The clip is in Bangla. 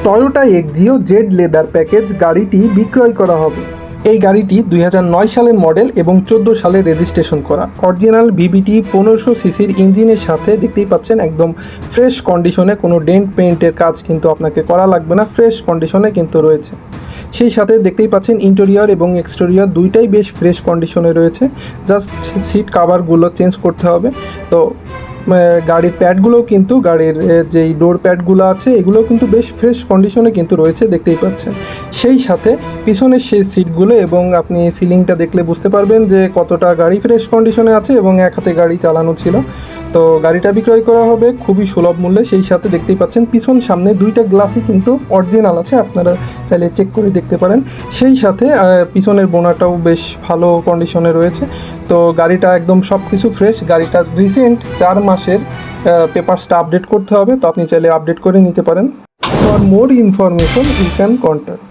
Toyota Axio Z leather package গাড়িটি বিক্রয় করা হবে। এই গাড়িটি 2009 সালের মডেল এবং 14 সালে রেজিস্ট্রেশন করা। অরিজিনাল ভিভিটি 1500 সিসির ইঞ্জিনের সাথে দেখতেই পাচ্ছেন একদম ফ্রেশ কন্ডিশনে, কোনো ডেন্ট পেইন্টের কাজ কিন্তু আপনাকে করা লাগবে না, ফ্রেশ কন্ডিশনে কিন্তু রয়েছে। সেই সাথে দেখতেই পাচ্ছেন ইন্টেরিয়র এবং এক্সটেরিয়র দুইটাই বেশ ফ্রেশ কন্ডিশনে রয়েছে। জাস্ট সিট কাভারগুলো চেঞ্জ করতে হবে। তো গাড়ির প্যাডগুলোও কিন্তু গাড়ির যেই ডোর প্যাডগুলো আছে এগুলোও কিন্তু বেশ ফ্রেশ কন্ডিশনে কিন্তু রয়েছে, দেখতেই পাচ্ছেন। সেই সাথে পিছনের সেই সিটগুলো এবং আপনি সিলিংটা দেখলে বুঝতে পারবেন যে কতটা গাড়ি ফ্রেশ কন্ডিশনে আছে এবং এক হাতে গাড়ি চালানো ছিল। তো গাড়িটা বিক্রয় করা হবে খুবই সুলভ মূল্যে। সেই সাথে দেখতেই পাচ্ছেন পিছন সামনে দুইটা গ্লাসই কিন্তু অরিজিনাল আছে, আপনারা চাইলে চেক করে দেখতে পারেন। সেই সাথে পিছনের বোনাটাও বেশ ভালো কন্ডিশনে রয়েছে। তো গাড়িটা একদম সব কিছু ফ্রেশ। গাড়িটা রিসেন্ট 4 মাসের পেপারসটা আপডেট করতে হবে, তো আপনি চাইলে আপডেট করে নিতে পারেন। For more information you can contact.